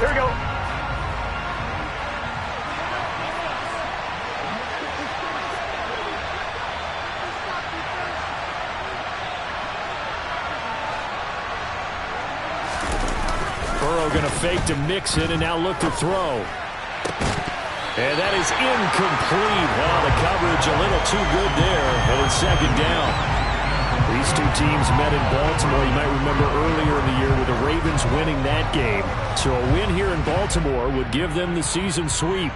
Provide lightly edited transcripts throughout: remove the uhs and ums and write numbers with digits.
Here we go. Burrow going to fake to Mixon and now look to throw. And that is incomplete. Well, the coverage a little too good there, and it's second down. These two teams met in Baltimore. You might remember earlier in the year with the Ravens winning that game. So a win here in Baltimore would give them the season sweep.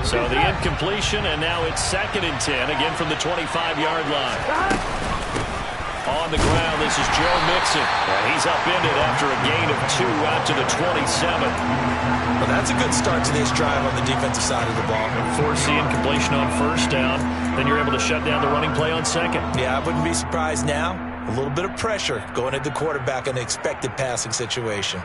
So the incompletion, and now it's 2nd and 10, again from the 25-yard line. On the ground, this is Joe Mixon. And he's upended after a gain of 2 out to the 27. Well, that's a good start to this drive on the defensive side of the ball. Force the incompletion on 1st down, then you're able to shut down the running play on 2nd. Yeah, I wouldn't be surprised now. A little bit of pressure going at the quarterback in an expected passing situation.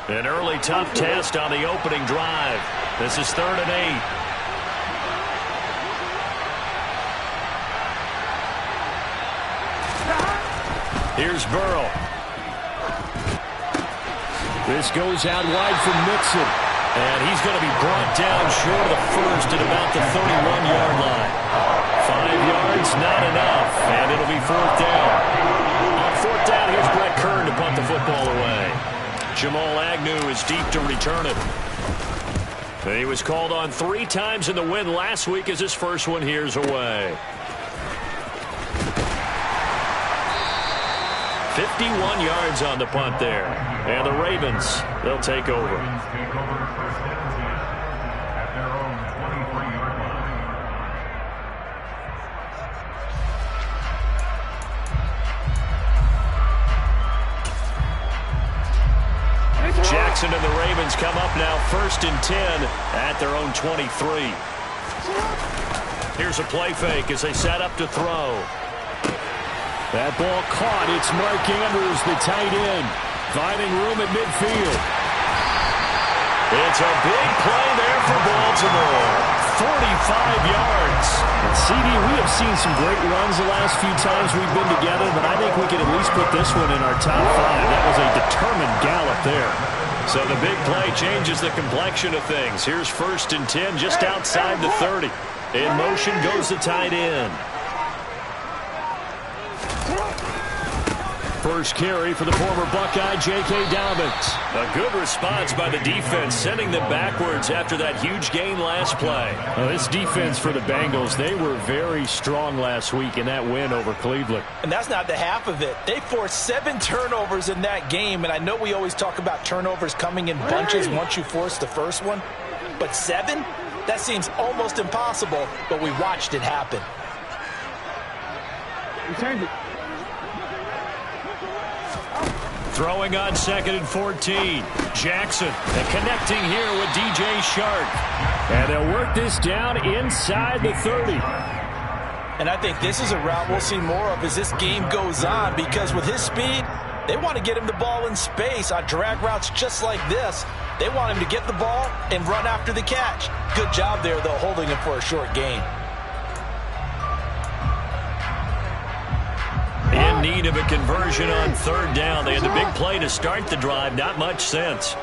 An early tough test on the opening drive. This is 3rd and 8. Here's Burrow. This goes out wide for Mixon. And he's going to be brought down short of the first at about the 31-yard line. 5 yards, not enough. And it'll be 4th down. On 4th down, here's Brett Kern to punt the football away. Jamal Agnew is deep to return it. He was called on 3 times in the win last week as his first one here's away. 51 yards on the punt there. And the Ravens, they'll take over. Jackson and the Ravens come up now 1st and 10 at their own 23. Here's a play fake as they set up to throw. That ball caught. It's Mark Andrews, the tight end, finding room at midfield. It's a big play there for Baltimore. 45 yards. And CD, we have seen some great runs the last few times we've been together, but I think we can at least put this one in our top 5. That was a determined gallop there. So the big play changes the complexion of things. Here's 1st and 10 just outside the 30. In motion goes the tight end. First carry for the former Buckeye, J.K. Dobbins. A good response by the defense, sending them backwards after that huge gain last play. Well, this defense for the Bengals, they were very strong last week in that win over Cleveland. And that's not the half of it. They forced 7 turnovers in that game, and I know we always talk about turnovers coming in bunches once you force the first one. But 7? That seems almost impossible, but we watched it happen. Returned it. Throwing on 2nd and 14. Jackson and connecting here with DJ Shark. And they'll work this down inside the 30. And I think this is a route we'll see more of as this game goes on, because with his speed, they want to get him the ball in space on drag routes just like this. They want him to get the ball and run after the catch. Good job there, though, holding him for a short gain. In need of a conversion on 3rd down. They had the big play to start the drive. Not much sense.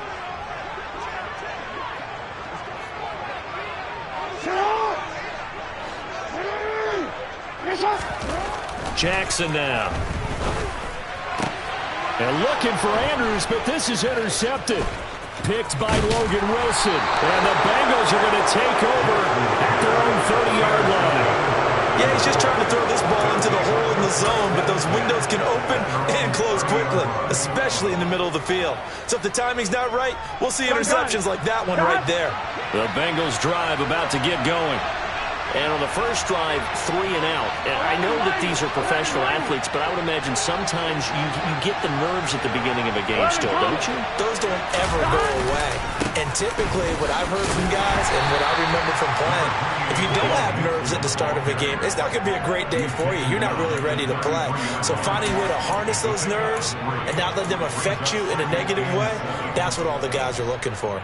Jackson now. And looking for Andrews, but this is intercepted. Picked by Logan Wilson. And the Bengals are going to take over at their own 30-yard line. Yeah, he's just trying to throw this ball into the hole in the zone, but those windows can open and close quickly, especially in the middle of the field. So if the timing's not right, we'll see interceptions like that one right there. The Bengals drive about to get going. And on the first drive, 3 and out. And I know that these are professional athletes, but I would imagine sometimes you get the nerves at the beginning of a game still, don't you? Those don't ever go away. And typically, what I've heard from guys and what I remember from playing, if you don't have nerves at the start of a game, it's not going to be a great day for you. You're not really ready to play. So finding a way to harness those nerves and not let them affect you in a negative way, that's what all the guys are looking for.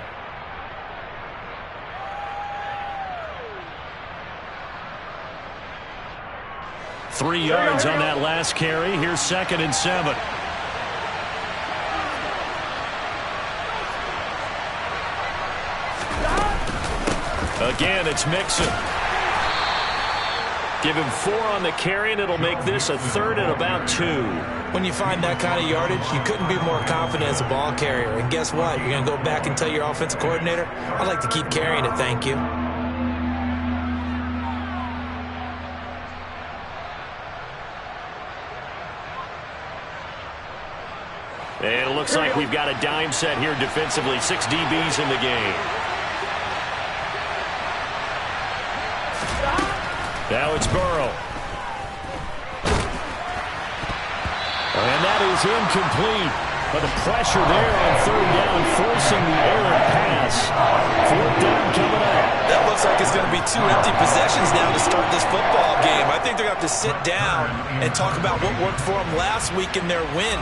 3 yards on that last carry. Here's 2nd and 7. Again, it's Mixon. Give him 4 on the carry, and it'll make this a 3rd and about 2. When you find that kind of yardage, you couldn't be more confident as a ball carrier. And guess what? You're going to go back and tell your offensive coordinator, I'd like to keep carrying it, thank you. And it looks like we've got a dime set here defensively. 6 DBs in the game. Now it's Burrow. And that is incomplete. But the pressure there on 3rd down, forcing the errant pass. 4th down coming up. That looks like it's going to be 2 empty possessions now to start this football game. I think they're going to have to sit down and talk about what worked for them last week in their win.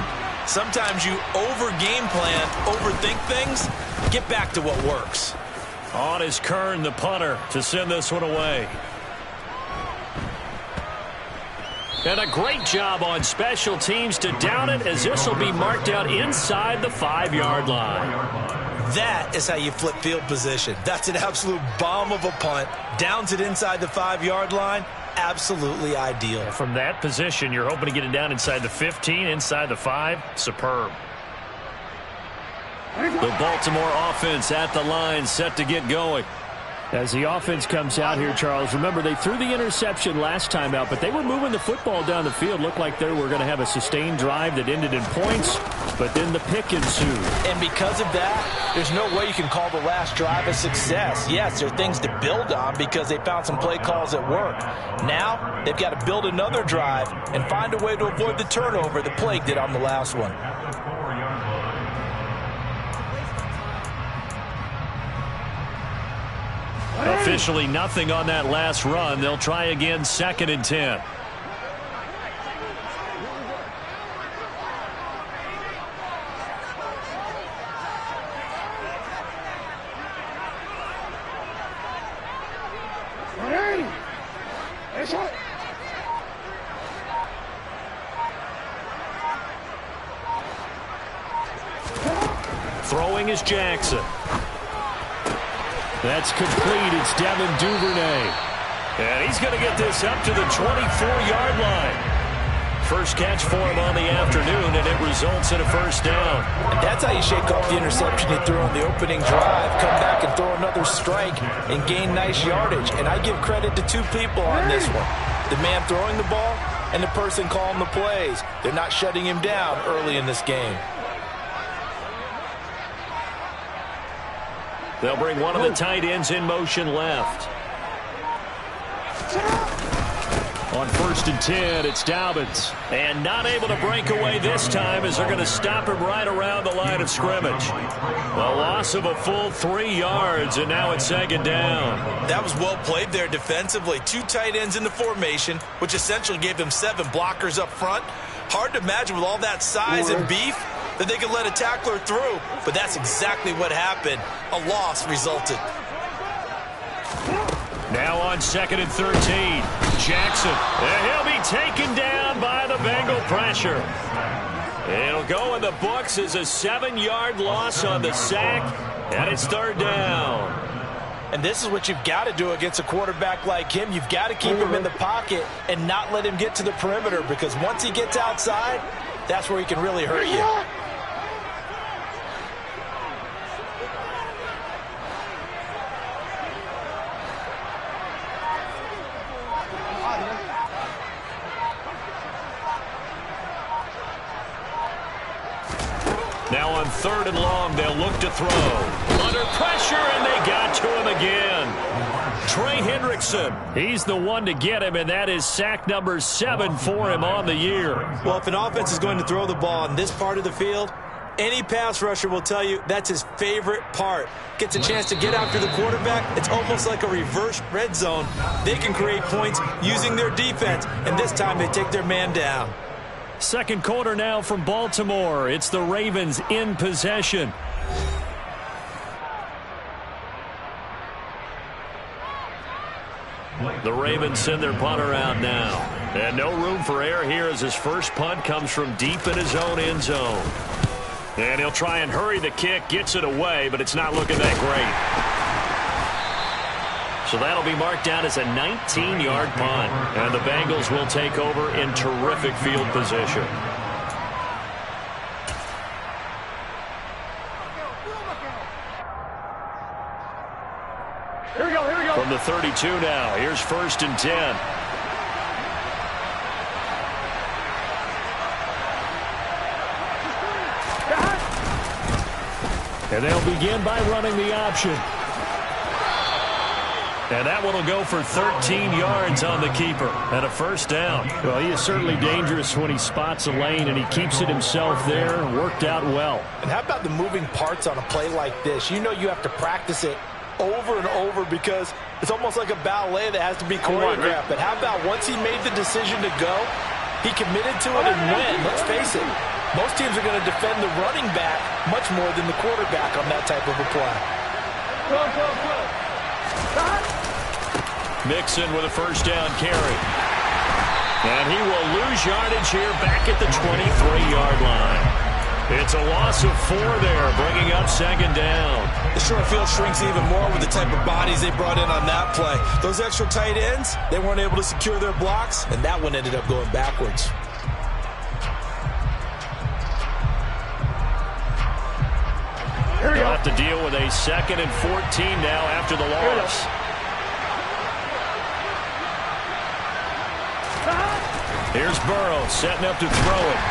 Sometimes you over-game plan, overthink things. Get back to what works. On is Kern, the punter, to send this one away. And a great job on special teams to down it, as this will be marked out inside the 5-yard line. That is how you flip field position. That's an absolute bomb of a punt. Downs it inside the 5-yard line. Absolutely ideal. From that position, you're hoping to get it down inside the 15, inside the 5. Superb. The Baltimore offense at the line, set to get going. As the offense comes out here, Charles, remember they threw the interception last time out, but they were moving the football down the field. Looked like they were going to have a sustained drive that ended in points, but then the pick ensued. And because of that, there's no way you can call the last drive a success. Yes, there are things to build on because they found some play calls at work. Now, they've got to build another drive and find a way to avoid the turnover that plagued it on the last one. Officially nothing on that last run. They'll try again, 2nd and 10. Throwing is Jackson. That's complete. It's Devin Duvernay. And he's going to get this up to the 24-yard line. First catch for him on the afternoon, and it results in a 1st down. And that's how you shake off the interception he threw on the opening drive. Come back and throw another strike and gain nice yardage. And I give credit to 2 people on this one. The man throwing the ball and the person calling the plays. They're not shutting him down early in this game. They'll bring one of the tight ends in motion left. On 1st and 10, it's Dobbins. And not able to break away this time as they're going to stop him right around the line of scrimmage. A loss of a full 3 yards, and now it's 2nd down. That was well played there defensively. 2 tight ends in the formation, which essentially gave them 7 blockers up front. Hard to imagine with all that size and beef that they could let a tackler through, but that's exactly what happened. A loss resulted. Now on 2nd and 13, Jackson. And he'll be taken down by the Bengal pressure. It'll go in the books as a 7-yard loss on the sack, and it's 3rd down. And this is what you've got to do against a quarterback like him. You've got to keep him in the pocket and not let him get to the perimeter, because once he gets outside, that's where he can really hurt you. Now on 3rd and long, they'll look to throw. Under pressure, and they got to him again. Trey Hendrickson. He's the one to get him, and that is sack number 7 for him on the year. Well, if an offense is going to throw the ball on this part of the field, any pass rusher will tell you that's his favorite part. Gets a chance to get after the quarterback. It's almost like a reverse red zone. They can create points using their defense, and this time they take their man down. Second quarter now from Baltimore. It's the Ravens in possession. The Ravens send their punter out now. And no room for error here as his first punt comes from deep in his own end zone. And he'll try and hurry the kick, gets it away, but it's not looking that great. So that'll be marked down as a 19-yard punt. And the Bengals will take over in terrific field position. Here we go. From the 32 now, here's 1st and 10. And they'll begin by running the option. And that one will go for 13 yards on the keeper and a first down. Well, he is certainly dangerous when he spots a lane, and he keeps it himself there. Worked out well. And how about the moving parts on a play like this? You know you have to practice it over and over because it's almost like a ballet that has to be choreographed. But how about once he made the decision to go, he committed to it and went. Let's face it, most teams are going to defend the running back much more than the quarterback on that type of a play. Mixon with a first down carry. And he will lose yardage here back at the 23-yard line. It's a loss of 4 there, bringing up 2nd down. The short field shrinks even more with the type of bodies they brought in on that play. Those extra tight ends, they weren't able to secure their blocks, and that one ended up going backwards. They'll have to deal with a 2nd and 14 now after the loss. Here's Burrow setting up to throw it.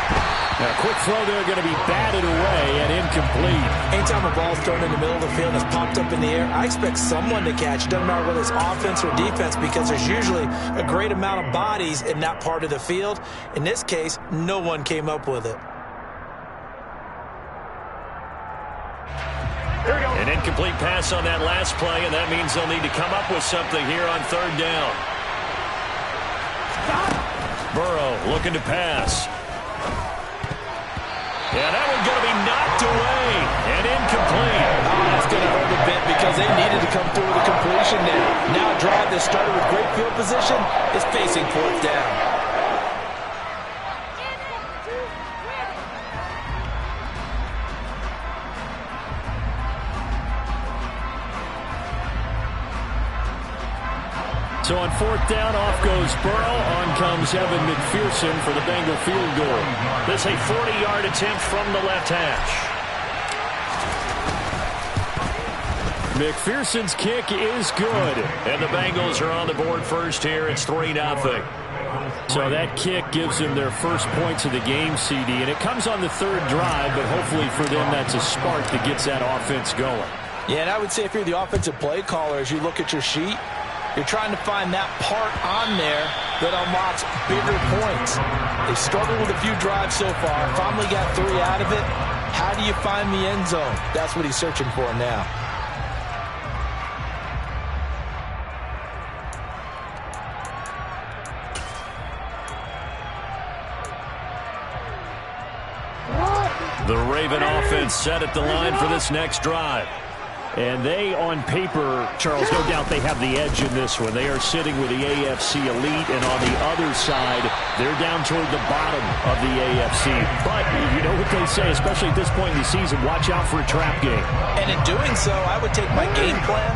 Now, a quick throw there going to be batted away and incomplete. Anytime a ball's thrown in the middle of the field and it's popped up in the air, I expect someone to catch. It doesn't matter whether it's offense or defense because there's usually a great amount of bodies in that part of the field. In this case, no one came up with it. An incomplete pass on that last play, and that means they'll need to come up with something here on 3rd down. Burrow looking to pass. Yeah, that one's going to be knocked away and incomplete. Oh, that's going to hurt a bit because they needed to come through with a completion there. Now a drive that started with great field position is facing 4th down. So on 4th down, off goes Burrow. On comes Evan McPherson for the Bengal field goal. This a 40-yard attempt from the left hash. McPherson's kick is good. And the Bengals are on the board first here. It's 3-0. So that kick gives them their first points of the game, CD. And it comes on the 3rd drive, but hopefully for them that's a spark that gets that offense going. Yeah, and I would say if you're the offensive play caller, as you look at your sheet, you're trying to find that part on there that unlocks bigger points. They've struggled with a few drives so far. Finally got 3 out of it. How do you find the end zone? That's what he's searching for now. The Raven offense set at the line for this next drive. And they, on paper, Charles, no doubt they have the edge in this one. They are sitting with the AFC elite, and on the other side, they're down toward the bottom of the AFC. But you know what they say, especially at this point in the season, watch out for a trap game. And in doing so, I would take my game plan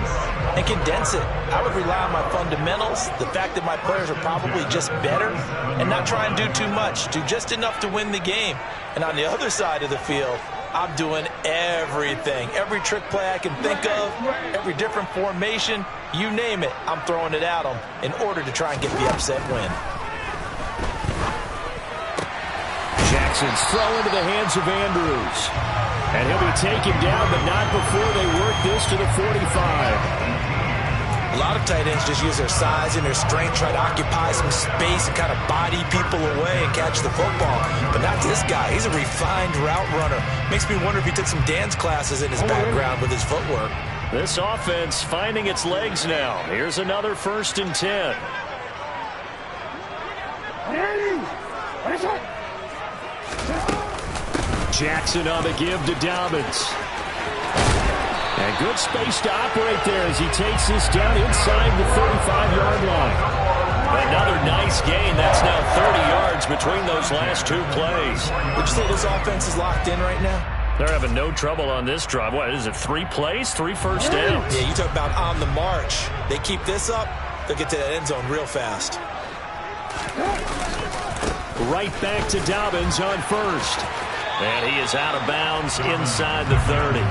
and condense it. I would rely on my fundamentals, the fact that my players are probably just better, and not try and do too much, do just enough to win the game. And on the other side of the field, I'm doing everything. Every trick play I can think of, every different formation, you name it, I'm throwing it at them in order to try and get the upset win. Jackson's throw into the hands of Andrews. And he'll be taken down, but not before they work this to the 45. lot of tight ends just use their size and their strength, try to occupy some space and kind of body people away and catch the football. But not this guy. He's a refined route runner. Makes me wonder if he took some dance classes in his background with his footwork. This offense finding its legs now. Here's another 1st and 10. Jackson on the give to Dobbins. And good space to operate there as he takes this down inside the 35-yard line. Another nice gain. That's now 30 yards between those last 2 plays. Would you say this offense is locked in right now? They're having no trouble on this drive. What is it, 3 plays, 3 first downs? Yeah, you talk about on the march. They keep this up, they'll get to that end zone real fast. Right back to Dobbins on 1st. And he is out of bounds inside the 30.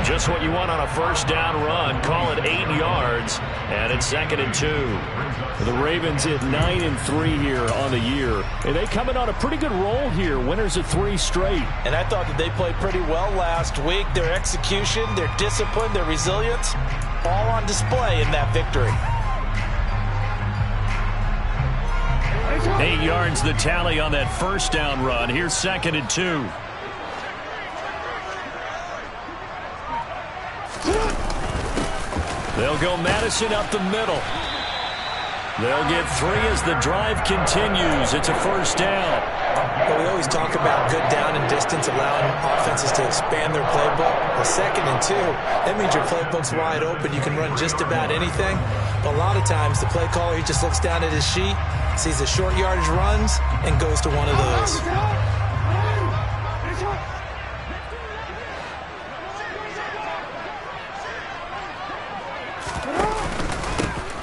Just what you want on a 1st down run. Call it 8 yards, and it's 2nd and 2. The Ravens at 9-3 here on the year. And they coming on a pretty good roll here. Winners of 3 straight. And I thought that they played pretty well last week. Their execution, their discipline, their resilience, all on display in that victory. 8 yards the tally on that 1st down run. Here's 2nd and 2. They'll go Madison up the middle. They'll get 3 as the drive continues. It's a 1st down. Well, we always talk about good down and distance, allowing offenses to expand their playbook. Well, 2nd and 2, that means your playbook's wide open. You can run just about anything. But a lot of times, the play caller, he just looks down at his sheet, sees the short yardage runs, and goes to one of those.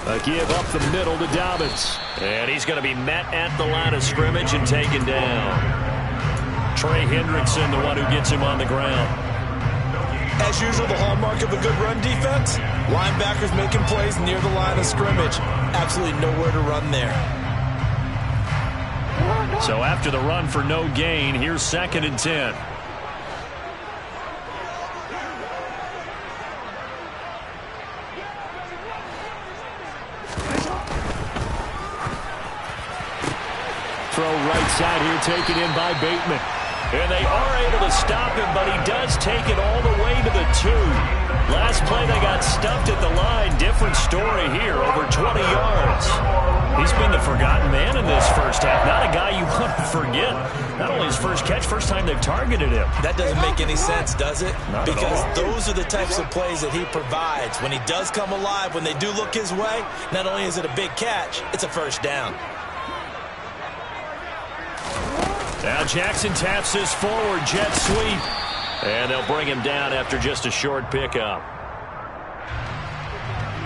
A give up the middle to Dobbins. And he's going to be met at the line of scrimmage and taken down. Trey Hendrickson, the one who gets him on the ground. As usual, the hallmark of a good run defense, linebackers making plays near the line of scrimmage. Absolutely nowhere to run there. So after the run for no gain, here's 2nd and 10. Throw right side here, taken in by Bateman. And they are able to stop him, but he does take it all the way to the 2. Last play, they got stuffed at the line. Different story here, over 20 yards. He's been the forgotten man in this 1st half. Not a guy you want to forget. Not only his first catch, first time they've targeted him. That doesn't make any sense, does it? Not because at all. Those are the types of plays that he provides. When he does come alive, when they do look his way, not only is it a big catch, it's a 1st down. Now Jackson taps this forward jet sweep. And they'll bring him down after just a short pickup.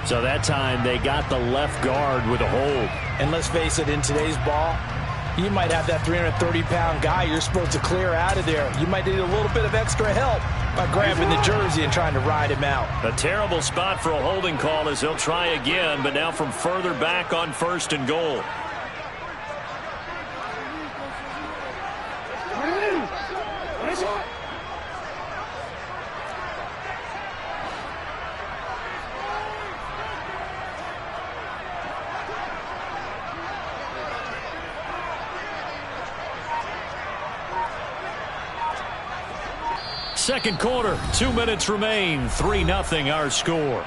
So that time they got the left guard with a hold. And let's face it, in today's ball, you might have that 330-pound guy you're supposed to clear out of there. You might need a little bit of extra help by grabbing the jersey and trying to ride him out. A terrible spot for a holding call as he'll try again, but now from further back on 1st and goal. Second quarter, 2 minutes remain. 3-0 our score.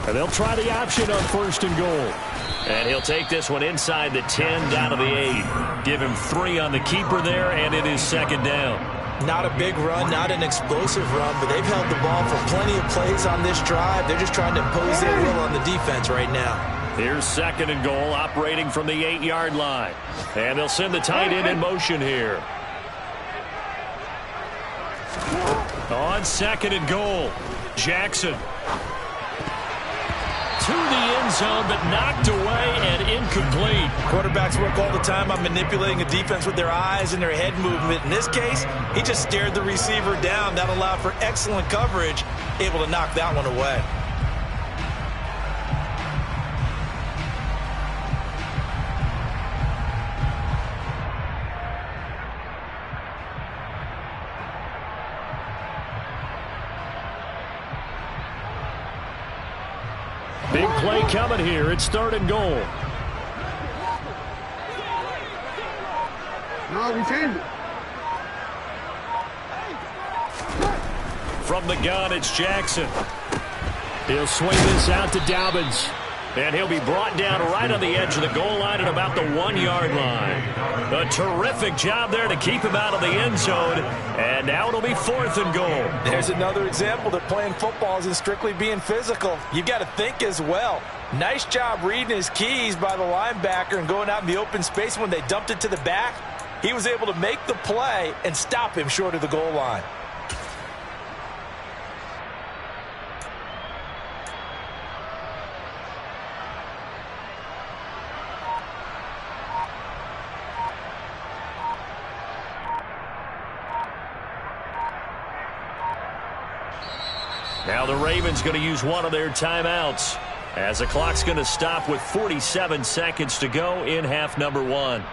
And they'll try the option on 1st and goal. And he'll take this one inside the 10 down to the 8. Give him 3 on the keeper there, and it is 2nd down. Not a big run, not an explosive run, but they've held the ball for plenty of plays on this drive. They're just trying to impose their will on the defense right now. Here's 2nd and goal, operating from the 8-yard line. And they'll send the tight end in motion here. On 2nd and goal, Jackson. To the end zone, but knocked away and incomplete. Quarterbacks work all the time on manipulating a defense with their eyes and their head movement. In this case, he just stared the receiver down. That allowed for excellent coverage, able to knock that one away. play coming here. It's 3rd and goal. No, we changed it. From the gun, it's Jackson. He'll swing this out to Dobbins. And he'll be brought down right on the edge of the goal line at about the 1-yard line. A terrific job there to keep him out of the end zone. And now it'll be 4th and goal. There's another example that playing football isn't strictly being physical. You've got to think as well. Nice job reading his keys by the linebacker and going out in the open space when they dumped it to the back. He was able to make the play and stop him short of the goal line. Now the Ravens going to use one of their timeouts as the clock's going to stop with 47 seconds to go in half number 1.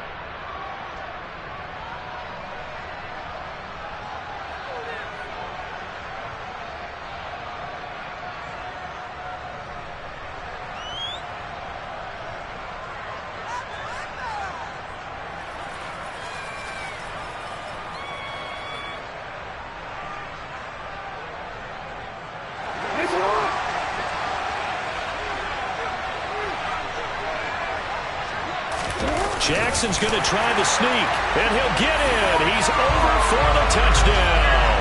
Jackson's going to try the sneak, and he'll get in. He's over for the touchdown.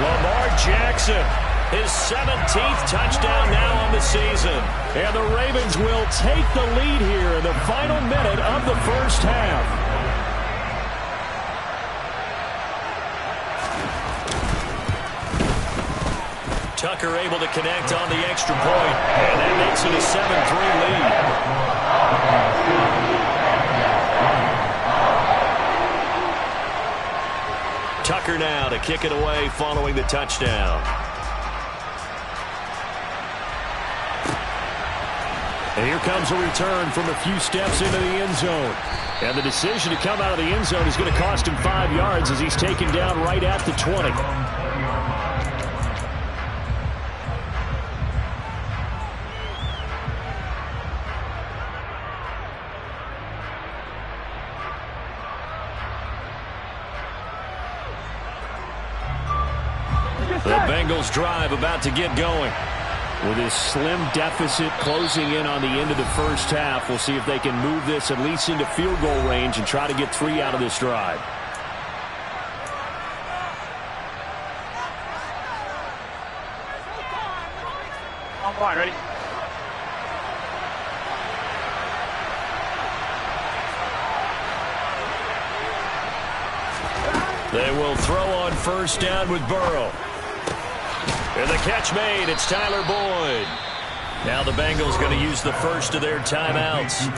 Lamar Jackson, his 17th touchdown now on the season. And the Ravens will take the lead here in the final minute of the first half. Tucker able to connect on the extra point, and that makes it a 7-3 lead. Tucker now to kick it away following the touchdown. And here comes a return from a few steps into the end zone. And the decision to come out of the end zone is going to cost him 5 yards as he's taken down right at the 20. The Bengals drive about to get going. With his slim deficit closing in on the end of the first half, we'll see if they can move this at least into field goal range and try to get 3 out of this drive. On line, ready? They will throw on first down with Burrow. And the catch made. It's Tyler Boyd. Now the Bengals going to use the first of their timeouts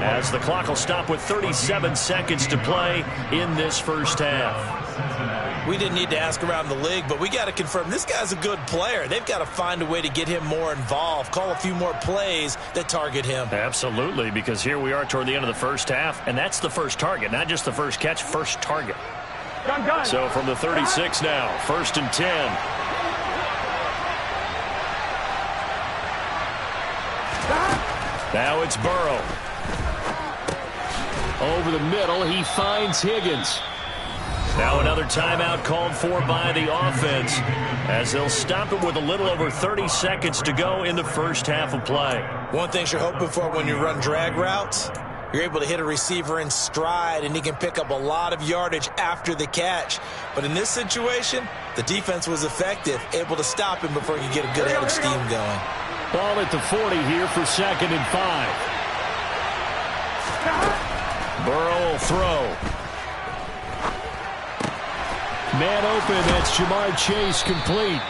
as the clock will stop with 37 seconds to play in this first half. We didn't need to ask around the league, but we got to confirm this guy's a good player. They've got to find a way to get him more involved, call a few more plays that target him. Absolutely, because here we are toward the end of the first half, and that's the first target, not just the first catch, first target. Gun. So from the 36 now, 1st and 10. Now it's Burrow. Over the middle, he finds Higgins. Now another timeout called for by the offense as they'll stop it with a little over 30 seconds to go in the first half of play. One thing you're hoping for when you run drag routes, you're able to hit a receiver in stride and he can pick up a lot of yardage after the catch. But in this situation, the defense was effective, able to stop him before he could get a good head of steam going. Ball at the 40 here for 2nd and 5. Burrow will throw. Man open, that's Jamar Chase complete.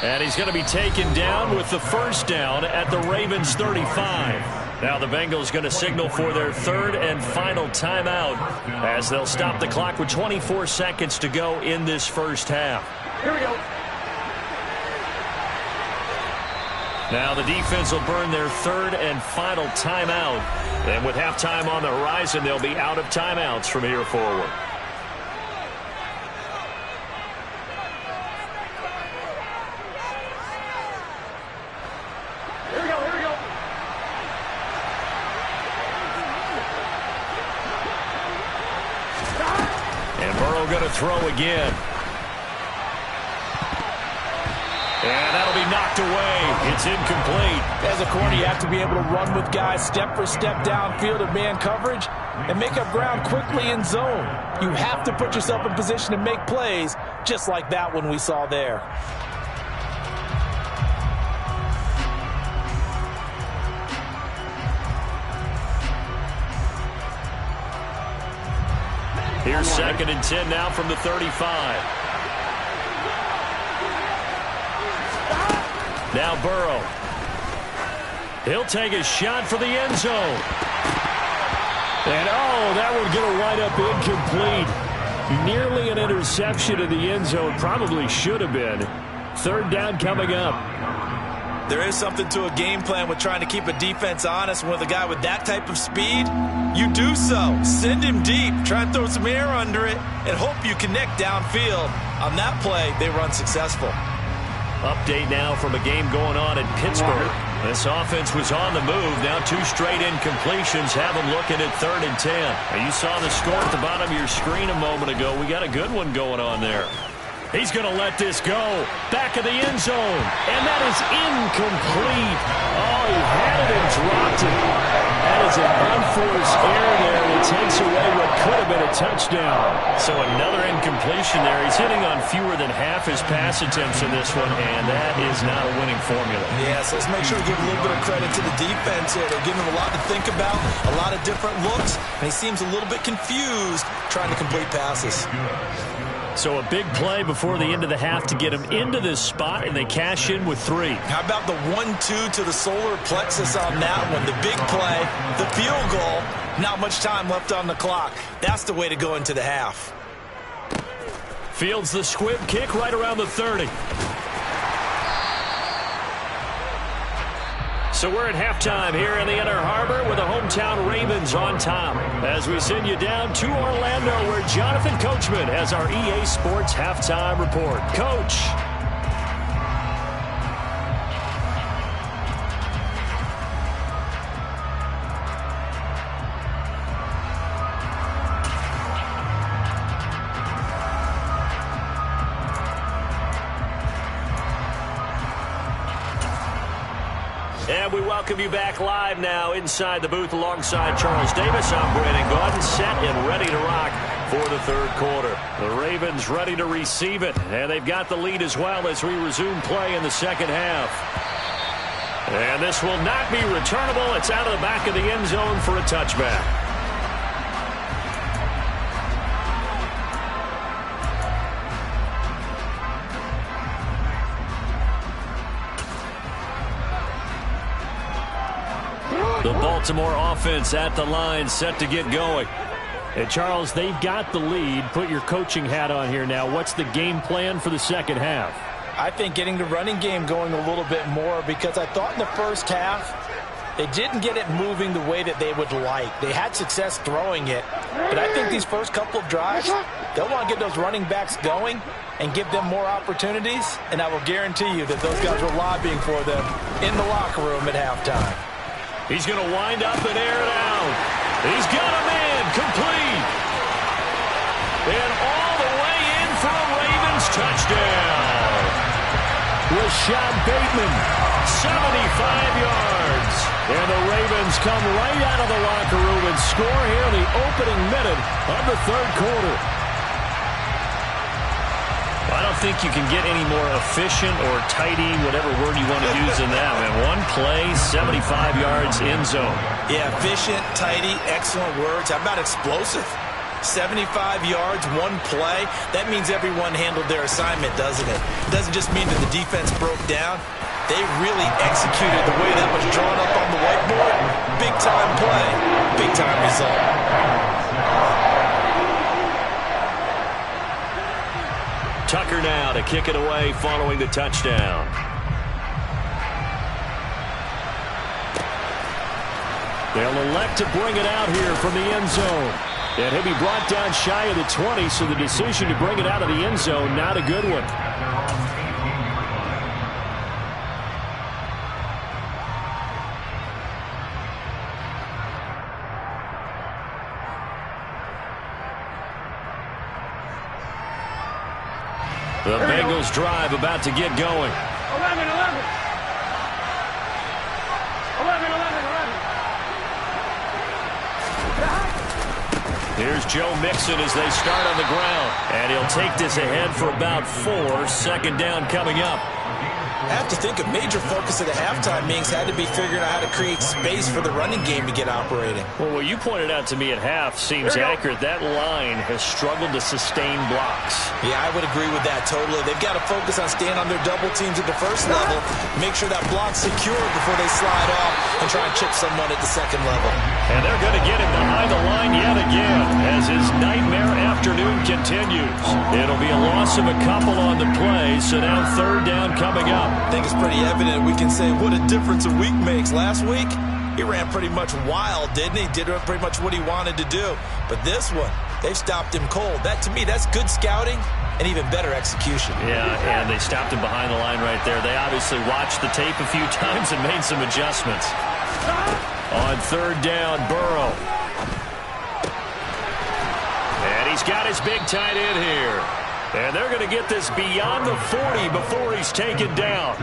And he's going to be taken down with the first down at the Ravens 35. Now the Bengals going to signal for their 3rd and final timeout as they'll stop the clock with 24 seconds to go in this first half. Here we go. Now the defense will burn their 3rd and final timeout. And with halftime on the horizon, they'll be out of timeouts from here forward. Here we go. Burrow going to throw again. And that'll be knocked away. It's incomplete. As a corner, you have to be able to run with guys step for step downfield in man coverage and make up ground quickly in zone. You have to put yourself in position to make plays, just like that one we saw there. Here's 2nd and 10 now from the 35. Now Burrow. He'll take a shot for the end zone. And, oh, that one's going to wind up incomplete. Nearly an interception in the end zone. Probably should have been. 3rd down coming up. There is something to a game plan with trying to keep a defense honest. With a guy with that type of speed, you do so. Send him deep. Try and throw some air under it and hope you connect downfield. On that play, they run successful. Update now from a game going on in Pittsburgh. This offense was on the move. Now 2 straight incompletions have them looking at 3rd and 10. Now you saw the score at the bottom of your screen a moment ago. We got a good one going on there. He's going to let this go. Back of the end zone. And that is incomplete. Oh, he had it and dropped it. That is an unforced error there that takes away what could have been a touchdown. So another incompletion there. He's hitting on fewer than half his pass attempts in this one, and that is not a winning formula. Yeah, so let's make sure we give a little bit of credit to the defense here. They're giving him a lot to think about, a lot of different looks, and he seems a little bit confused trying to complete passes. So a big play before the end of the half to get him into this spot, and they cash in with 3. How about the 1-2 to the solar plexus on that one? The big play, the field goal, not much time left on the clock. That's the way to go into the half. Fields the squib kick right around the 30. So we're at halftime here in the Inner Harbor with the hometown Ravens on top. As we send you down to Orlando, where Jonathan Coachman has our EA Sports halftime report. Coach. And we welcome you back live now inside the booth alongside Charles Davis. I'm Brandon Gordon, set and ready to rock for the 3rd quarter. The Ravens ready to receive it, and they've got the lead as well as we resume play in the 2nd half. And this will not be returnable. It's out of the back of the end zone for a touchback. The Baltimore offense at the line, set to get going. And Charles, they've got the lead. Put your coaching hat on here now. What's the game plan for the 2nd half? I think getting the running game going a little bit more, because I thought in the first half they didn't get it moving the way that they would like. They had success throwing it, but I think these first couple of drives, they'll want to get those running backs going and give them more opportunities, and I will guarantee you that those guys were lobbying for them in the locker room at halftime. He's going to wind up and air it out. He's got a man complete. And all the way in for a Ravens touchdown. Rashad Bateman, 75 yards. And the Ravens come right out of the locker room and score here in the opening minute of the 3rd quarter. I don't think you can get any more efficient or tidy, whatever word you want to use in that. And one play, 75 yards in zone. Yeah, efficient, tidy, excellent words. How about explosive? 75 yards, one play. That means everyone handled their assignment, doesn't it? It doesn't just mean that the defense broke down. They really executed the way that was drawn up on the whiteboard. Big-time play, big-time result. Tucker now to kick it away following the touchdown. They'll elect to bring it out here from the end zone. And he'll be brought down shy of the 20, so the decision to bring it out of the end zone, not a good one. The Bengals drive about to get going. 11. Here's Joe Mixon as they start on the ground. And he'll take this ahead for about 4. Second down coming up. I have to think a major focus of the halftime meetings had to be figuring out how to create space for the running game to get operating. Well, what you pointed out to me at half seems accurate. That line has struggled to sustain blocks. Yeah, I would agree with that totally. They've got to focus on staying on their double teams at the first level, make sure that block's secure before they slide off and try and chip someone at the second level. And they're going to get him behind the line yet again as his nightmare afternoon continues. It'll be a loss of a couple on the play, so now third down coming up. I think it's pretty evident we can say what a difference a week makes. Last week, he ran pretty much wild, didn't he? Did pretty much what he wanted to do. But this one, they've stopped him cold. That, to me, that's good scouting and even better execution. Yeah, and they stopped him behind the line right there. They obviously watched the tape a few times and made some adjustments. On third down, Burrow. And he's got his big tight end here. And they're going to get this beyond the 40 before he's taken down.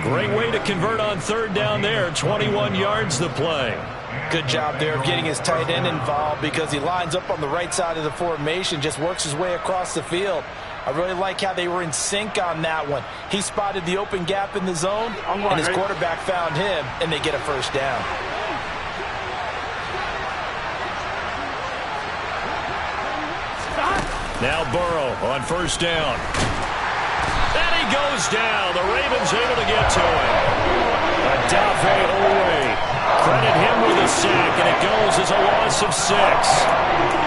Great way to convert on third down there. 21 yards the play. Good job there of getting his tight end involved because he lines up on the right side of the formation, just works his way across the field. I really like how they were in sync on that one. He spotted the open gap in the zone, and his quarterback found him, and they get a first down. Now Burrow on first down. And he goes down. The Ravens able to get to him. Adafe Owe. Credit him with a sack, and it goes as a loss of 6.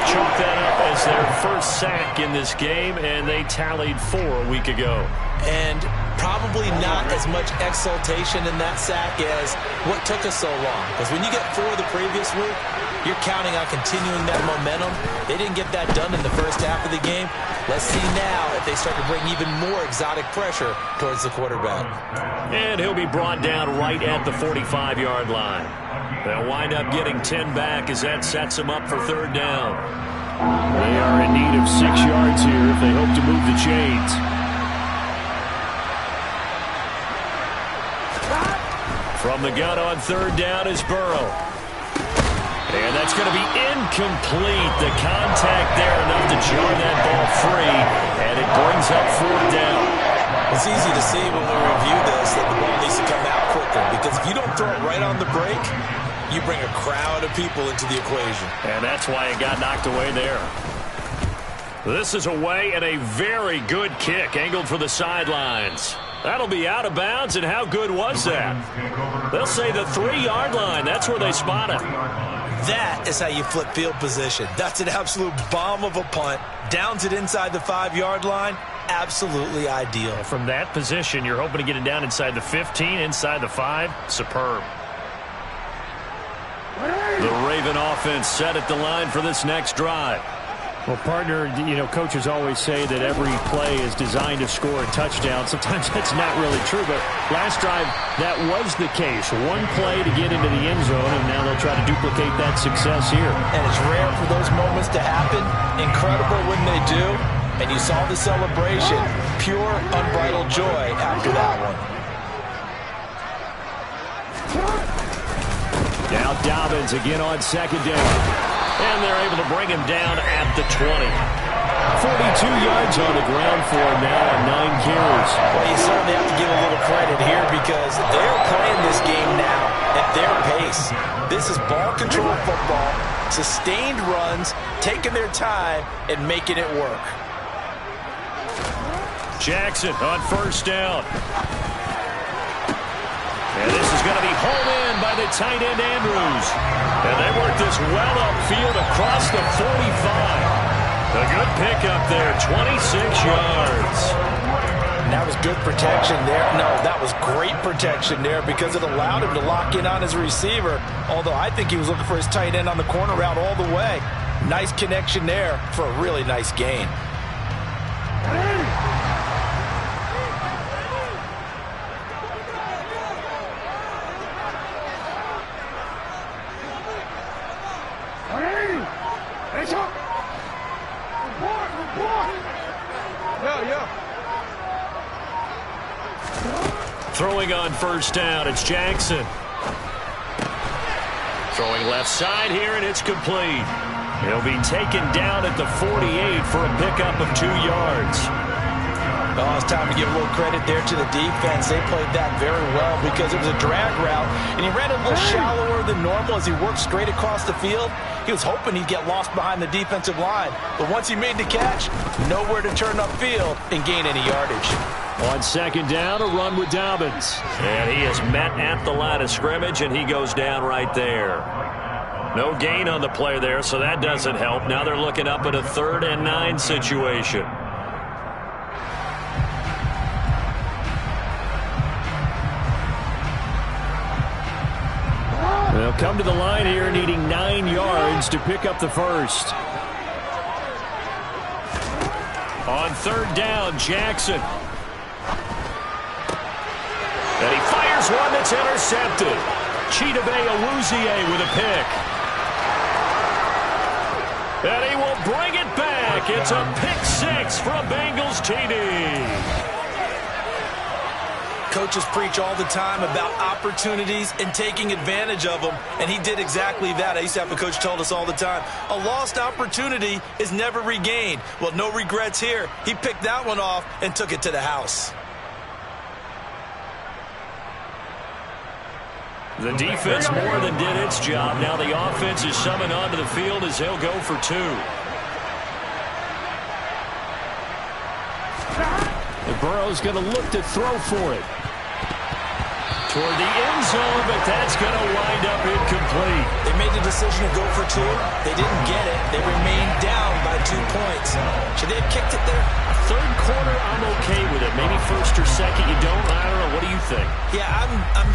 Chalk that up as their first sack in this game, and they tallied 4 a week ago. And probably not as much exultation in that sack as what took us so long. Because when you get 4 the previous week, you're counting on continuing that momentum. They didn't get that done in the first half of the game. Let's see now if they start to bring even more exotic pressure towards the quarterback. And he'll be brought down right at the 45-yard line. They'll wind up getting 10 back as that sets them up for third down. They are in need of 6 yards here if they hope to move the chains. From the gun on third down is Burrow. And that's going to be incomplete. The contact there enough to jar that ball free, and it brings up fourth down. It's easy to see when we review this that the ball needs to come out quicker, because if you don't throw it right on the break, you bring a crowd of people into the equation. And that's why it got knocked away there. This is away, and a very good kick angled for the sidelines. That'll be out of bounds, and how good was that? They'll say the 3-yard line. That's where they spot it. That is how you flip field position. That's an absolute bomb of a punt. Downs it inside the 5-yard line. Absolutely ideal. From that position, you're hoping to get it down inside the 15, inside the 5. Superb. The Raven offense set at the line for this next drive. Well, partner, coaches always say that every play is designed to score a touchdown. Sometimes that's not really true, but last drive, that was the case. One play to get into the end zone, and now they'll try to duplicate that success here. And it's rare for those moments to happen. Incredible when they do. And you saw the celebration. Pure, unbridled joy after that one. Now Dobbins again on second down. And they're able to bring him down at the 20. 42 yards on the ground for him now on 9 carries. Well, you certainly have to give a little credit here because they're playing this game now at their pace. This is ball control football, sustained runs, taking their time, and making it work. Jackson on first down. And this is going to be hauled in by the tight end Andrews. And they work this well upfield across the 45. A good pickup there, 26 yards. And that was good protection there. No, that was great protection there because it allowed him to lock in on his receiver. Although I think he was looking for his tight end on the corner route all the way. Nice connection there for a really nice gain. Throwing on first down, it's Jackson. Throwing left side here, and it's complete. He'll be taken down at the 48 for a pickup of 2 yards. Oh, it's time to give a little credit there to the defense. They played that very well because it was a drag route, and he ran a little shallower than normal as he worked straight across the field. He was hoping he'd get lost behind the defensive line, but once he made the catch, nowhere to turn upfield and gain any yardage. On second down, a run with Dobbins. And he is met at the line of scrimmage, and he goes down right there. No gain on the play there, so that doesn't help. Now they're looking up at a 3rd and 9 situation. They'll come to the line here needing 9 yards to pick up the first. On 3rd down, Jackson. And he fires one that's intercepted. Chidobe Awuzie with a pick. And he will bring it back. It's a pick 6 for a Bengals TD. Coaches preach all the time about opportunities and taking advantage of them, and he did exactly that. I used to have a coach told us all the time, a lost opportunity is never regained. Well, no regrets here. He picked that one off and took it to the house. The defense more than did its job. Now the offense is summoned onto the field as they'll go for 2. And Burrow's going to look to throw for it. Toward the end zone, but that's going to wind up incomplete. They made the decision to go for 2. They didn't get it. They remained down by 2 points. Should they have kicked it there? 3rd quarter, I'm okay with it. Maybe 1st or 2nd, you don't. I don't know. What do you think? Yeah,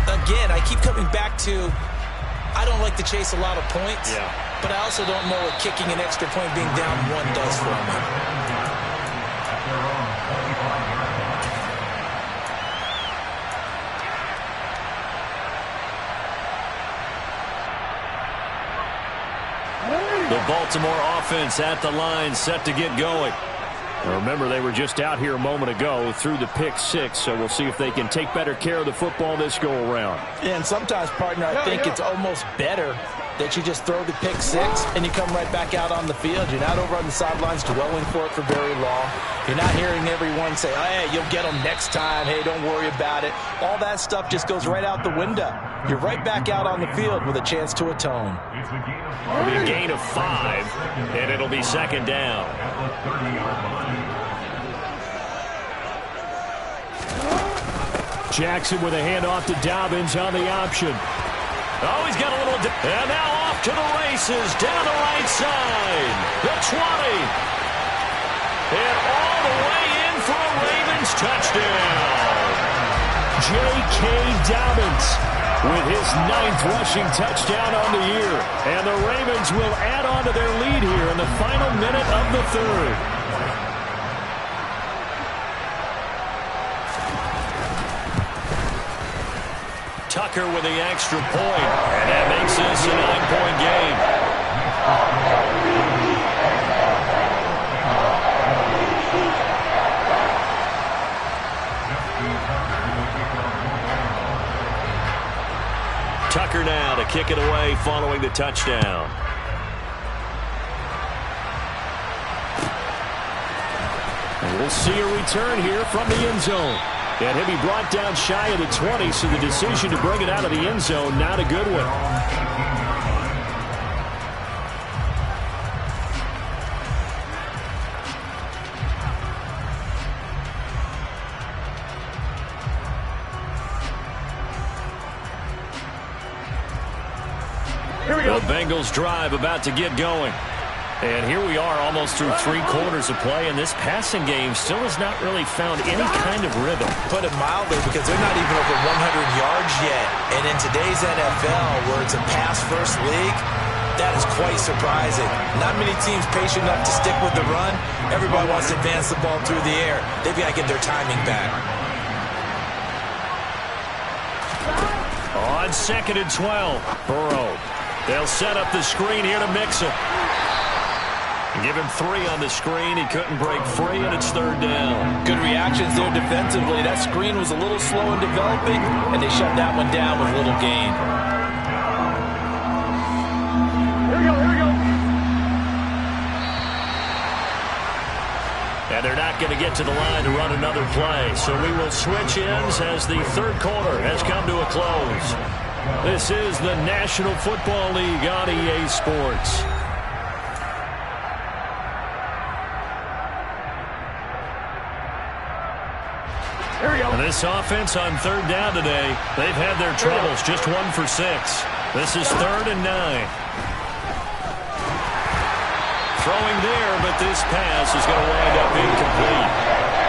again, I keep coming back to, I don't like to chase a lot of points. Yeah. But I also don't know what kicking an extra point being down 1 does for me. The Baltimore offense at the line, set to get going. Remember, they were just out here a moment ago through the pick 6, so we'll see if they can take better care of the football this go-around. And sometimes, partner, I think it's almost better that you just throw the pick 6 and you come right back out on the field. You're not over on the sidelines dwelling for it for very long. You're not hearing everyone say, oh, hey, you'll get them next time. Hey, don't worry about it. All that stuff just goes right out the window. You're right back out on the field with a chance to atone. It'll be a gain of 5, and it'll be 2nd down. Jackson with a handoff to Dobbins on the option. Oh, he's got a little... And now off to the races, down the right side. The 20. And all the way in for a Ravens touchdown. J.K. Dobbins with his 9th rushing touchdown on the year. And the Ravens will add on to their lead here in the final minute of the 3rd. Tucker with the extra point, and that makes this a 9-point game. Tucker now to kick it away following the touchdown. And we'll see a return here from the end zone. And he'll be brought down shy of the 20, so the decision to bring it out of the end zone, not a good one. Here we go. The Bengals drive about to get going. And here we are almost through 3 quarters of play, and this passing game still has not really found any kind of rhythm. Put it mildly, because they're not even over 100 yards yet. And in today's NFL, where it's a pass-first league, that is quite surprising. Not many teams patient enough to stick with the run. Everybody wants to advance the ball through the air. They've got to get their timing back. On 2nd and 12, Burrow. They'll set up the screen here to Mixon. Give him 3 on the screen. He couldn't break free, and it's 3rd down. Good reactions there defensively. That screen was a little slow in developing, and they shut that one down with little gain. Here we go, here we go. And they're not going to get to the line to run another play. So we will switch ends as the 3rd quarter has come to a close. This is the National Football League on EA Sports. Here we go. And this offense on 3rd down today, they've had their troubles. Just 1 for 6. This is 3rd and 9. Throwing there, but this pass is going to wind up incomplete.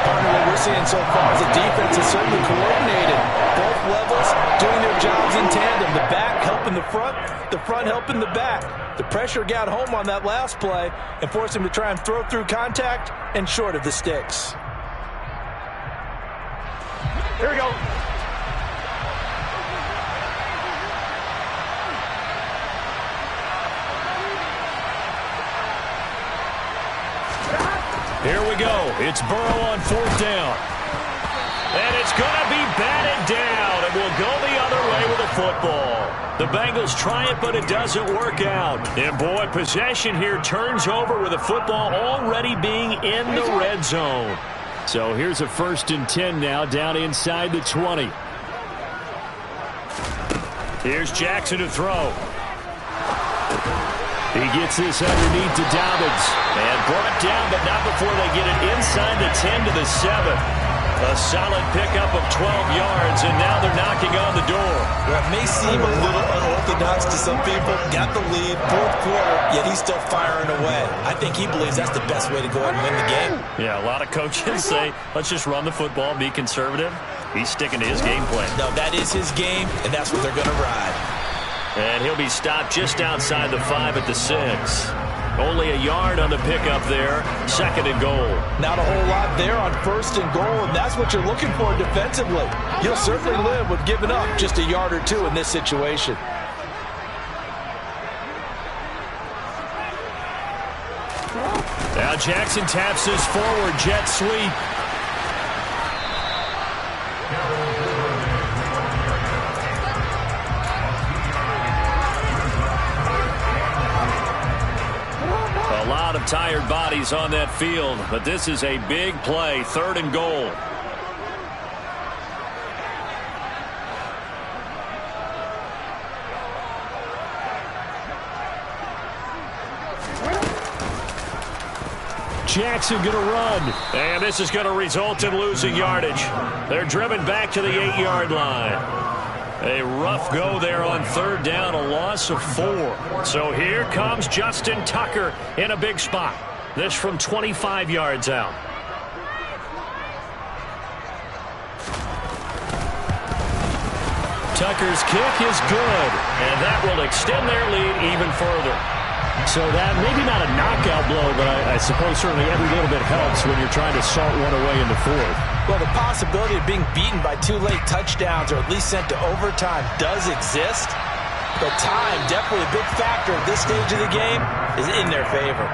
Partner, what we're seeing so far is the defense is certainly coordinated. Both levels doing their jobs in tandem. The back helping the front helping the back. The pressure got home on that last play and forced him to try and throw through contact and short of the sticks. Here we go. Here we go. It's Burrow on 4th down. And it's going to be batted down. And will go the other way with the football. The Bengals try it, but it doesn't work out. And, boy, possession here turns over with the football already being in the red zone. So here's a 1st and 10 now, down inside the 20. Here's Jackson to throw. He gets this underneath to Dobbins. And brought down, but not before they get it inside the 10 to the 7. A solid pickup of 12 yards, and now they're knocking on the door. Well, it may seem a little unorthodox to some people. Got the lead, 4th quarter, yet he's still firing away. I think he believes that's the best way to go ahead and win the game. Yeah, a lot of coaches say, let's just run the football, be conservative. He's sticking to his game plan. No, that is his game, and that's what they're going to ride. And he'll be stopped just outside the 5 at the 6. Only a yard on the pickup there. 2nd and goal. Not a whole lot there on 1st and goal, and that's what you're looking for defensively. You'll certainly live with giving up just a yard or 2 in this situation. Now Jackson taps this forward jet sweep. A lot of tired bodies on that field, but this is a big play, 3rd and goal. Jackson going to run. And this is going to result in losing yardage. They're driven back to the 8-yard line. A rough go there on 3rd down, a loss of 4. So here comes Justin Tucker in a big spot. This from 25 yards out. Tucker's kick is good, and that will extend their lead even further. So that maybe not a knockout blow, but I suppose certainly every little bit helps when you're trying to salt one away in the 4th. Well, the possibility of being beaten by 2 late touchdowns or at least sent to overtime does exist. But time, definitely a big factor at this stage of the game, is in their favor.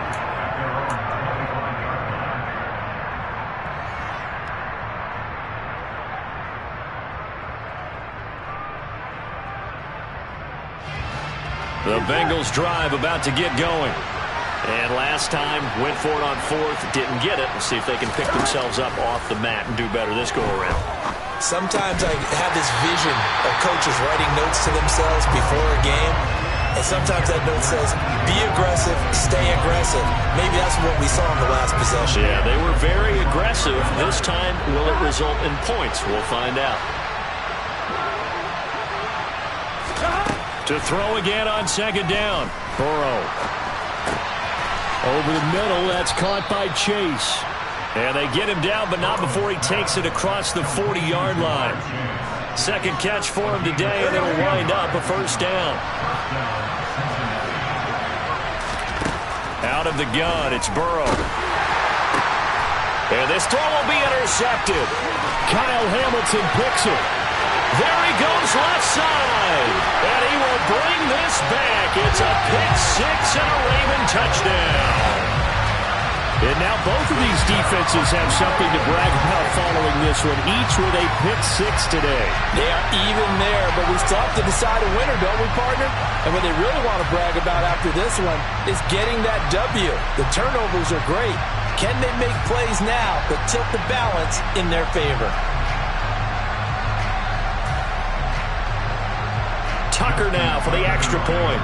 The Bengals drive about to get going. And last time, went for it on 4th, didn't get it. We'll see if they can pick themselves up off the mat and do better this go-around. Sometimes I have this vision of coaches writing notes to themselves before a game. And sometimes that note says, be aggressive, stay aggressive. Maybe that's what we saw in the last possession. Yeah, they were very aggressive. This time, will it result in points? We'll find out. To throw again on 2nd down. Burrow. Over the middle, that's caught by Chase. And they get him down, but not before he takes it across the 40-yard line. 2nd catch for him today, and it'll wind up a 1st down. Out of the gun, it's Burrow. And this throw will be intercepted. Kyle Hamilton picks it. There he goes left side. And he will bring this back. It's a pick 6 and a Raven touchdown. And now both of these defenses have something to brag about following this one, each with a pick-6 today. They are even there, but we still have to decide a winner, don't we, partner? And what they really want to brag about after this one is getting that W. The turnovers are great. Can they make plays now that tilt the balance in their favor? Tucker now for the extra point.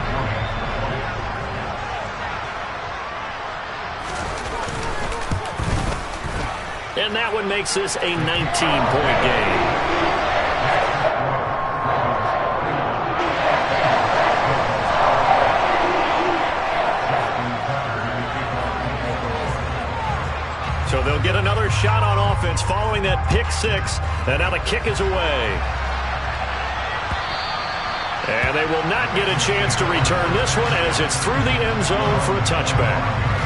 And that one makes this a 19-point game. So they'll get another shot on offense following that pick-6. And now the kick is away. And they will not get a chance to return this one as it's through the end zone for a touchback.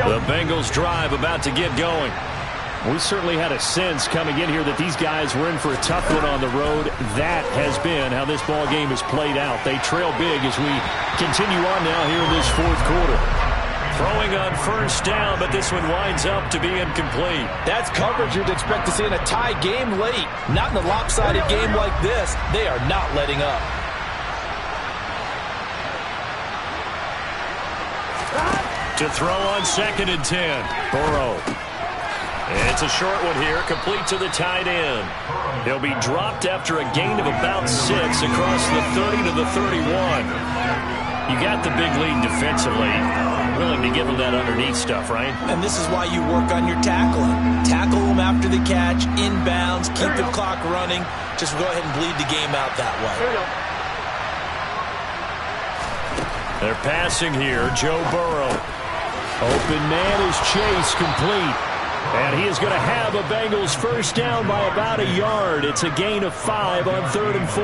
The Bengals drive about to get going. We certainly had a sense coming in here that these guys were in for a tough one on the road. That has been how this ball game has played out. They trail big as we continue on now here in this fourth quarter. Throwing on first down, but this one winds up to be incomplete. That's coverage you'd expect to see in a tie game late. Not in a lopsided game like this. They are not letting up. To throw on 2nd and 10. Burrow. It's a short one here, complete to the tight end. He'll be dropped after a gain of about 6 across the 30 to the 31. You got the big lead defensively. Willing to give him that underneath stuff, right? And this is why you work on your tackling. Tackle them after the catch, inbounds, keep the clock running. Just go ahead and bleed the game out that way. They're passing here. Joe Burrow. Open man is Chase, complete. And he is going to have a Bengals first down by about a yard. It's a gain of 5 on 3rd and 4.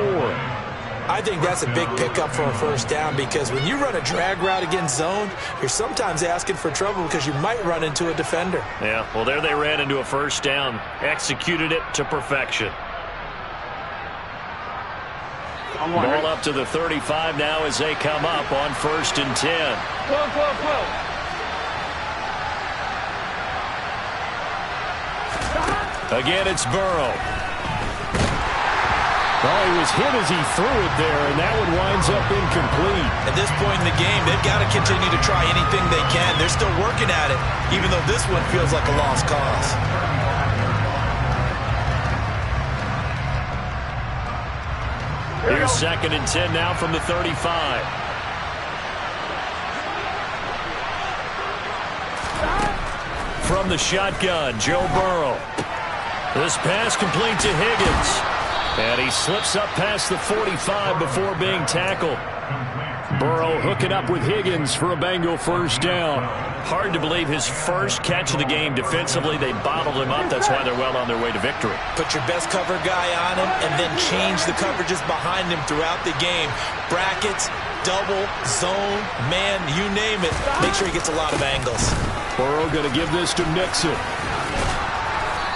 I think that's a big pickup for a first down because when you run a drag route against zone, you're sometimes asking for trouble because you might run into a defender. Yeah, well, there they ran into a first down. Executed it to perfection. Ball up to the 35 now as they come up on 1st and 10. Whoa. Again, it's Burrow. Well, he was hit as he threw it there, and that one winds up incomplete. At this point in the game, they've got to continue to try anything they can. They're still working at it, even though this one feels like a lost cause. Here's 2nd and 10 now from the 35. From the shotgun, Joe Burrow. This pass complete to Higgins. And he slips up past the 45 before being tackled. Burrow hooking up with Higgins for a Bengal first down. Hard to believe his first catch of the game defensively. They bottled him up. That's why they're well on their way to victory. Put your best cover guy on him and then change the coverages behind him throughout the game. Brackets, double, zone, man, you name it. Make sure he gets a lot of angles. Burrow going to give this to Mixon.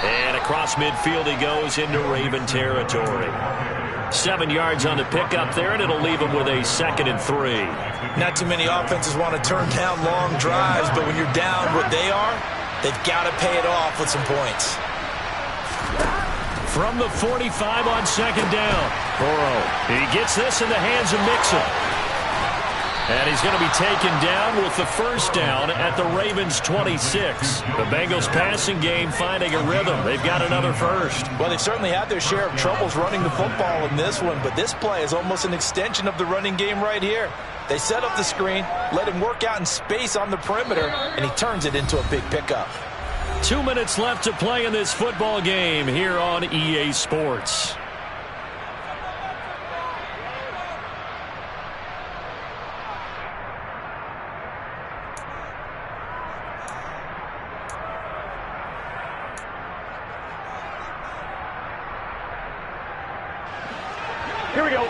And across midfield he goes into Raven territory. 7 yards on the pickup there, and it'll leave him with a 2nd and 3. Not too many offenses want to turn down long drives, but when you're down what they are, they've got to pay it off with some points. From the 45 on 2nd down. Burrow. He gets this in the hands of Mixon. And he's going to be taken down with the first down at the Ravens' 26. The Bengals passing game finding a rhythm. They've got another first. Well, they've certainly had their share of troubles running the football in this one, but this play is almost an extension of the running game right here. They set up the screen, let him work out in space on the perimeter, and he turns it into a big pickup. 2 minutes left to play in this football game here on EA Sports. Here we go.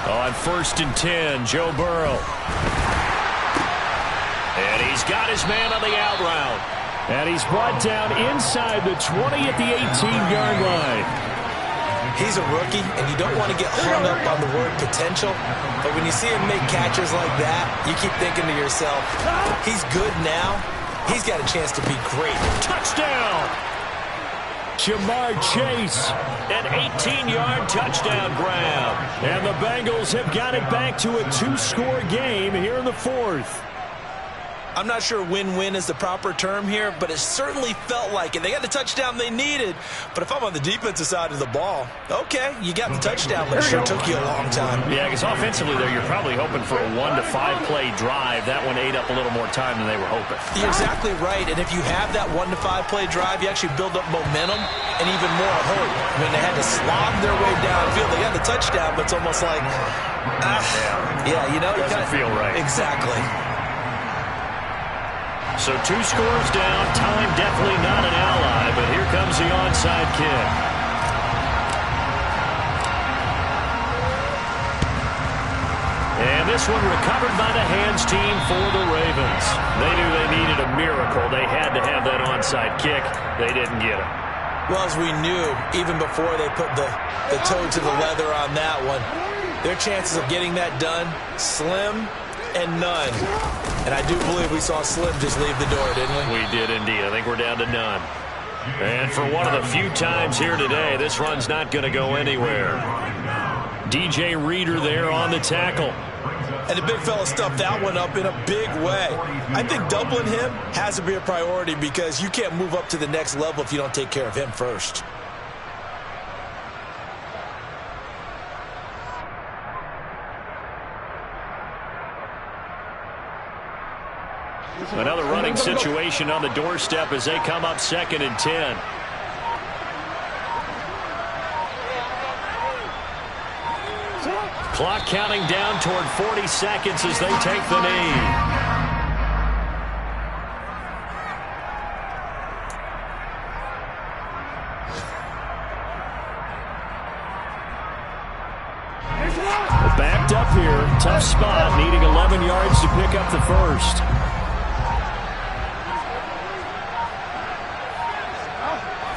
On 1st and 10, Joe Burrow. And he's got his man on the out route. And he's brought down inside the 20 at the 18-yard line. He's a rookie, and you don't want to get hung up on the word potential. But when you see him make catches like that, you keep thinking to yourself, he's good now. He's got a chance to be great. Touchdown! Jamar Chase. An 18-yard touchdown grab. And the Bengals have got it back to a 2-score game here in the fourth. I'm not sure win-win is the proper term here, but it certainly felt like it. They got the touchdown they needed, but if I'm on the defensive side of the ball, okay, you got the touchdown, but it sure took you a long time. Yeah, because offensively, though, you're probably hoping for a 1 to 5 play drive. That one ate up a little more time than they were hoping. You're exactly right, and if you have that 1 to 5 play drive, you actually build up momentum and even more hope. When they had to slog their way downfield, they got the touchdown, but it's almost like, yeah, you know, it doesn't feel right. Exactly. So 2 scores down. Time definitely not an ally, but here comes the onside kick. And this one recovered by the hands team for the Ravens. They knew they needed a miracle. They had to have that onside kick. They didn't get it. Well, as we knew, even before they put the toe to the leather on that one, their chances of getting that done, slim and none. And I do believe we saw Slim just leave the door, didn't we? We did indeed. I think we're down to none. And for one of the few times here today, this run's not going to go anywhere. DJ Reader there on the tackle. And the big fella stuffed that one up in a big way. I think doubling him has to be a priority because you can't move up to the next level if you don't take care of him first. Another running situation on the doorstep as they come up 2nd and 10. Clock counting down toward 40 seconds as they take the knee. Backed up here. Tough spot. Needing 11 yards to pick up the first.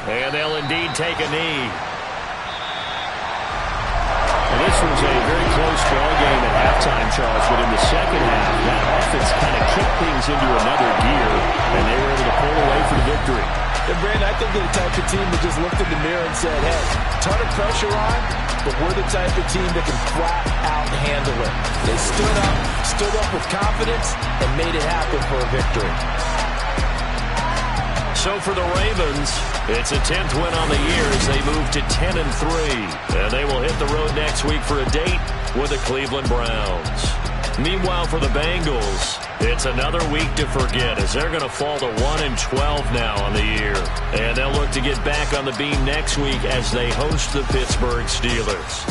And they'll indeed take a knee. And this was a very close ball game at halftime, Charles, but in the second half, that offense kind of kicked things into another gear, and they were able to pull away for the victory. And Brandon, I think they're the type of team that just looked in the mirror and said, hey, ton of pressure on, but we're the type of team that can flat out handle it. They stood up with confidence, and made it happen for a victory. So for the Ravens, it's a 10th win on the year as they move to 10-3. And they will hit the road next week for a date with the Cleveland Browns. Meanwhile, for the Bengals, it's another week to forget as they're going to fall to 1-12 now on the year. And they'll look to get back on the beam next week as they host the Pittsburgh Steelers.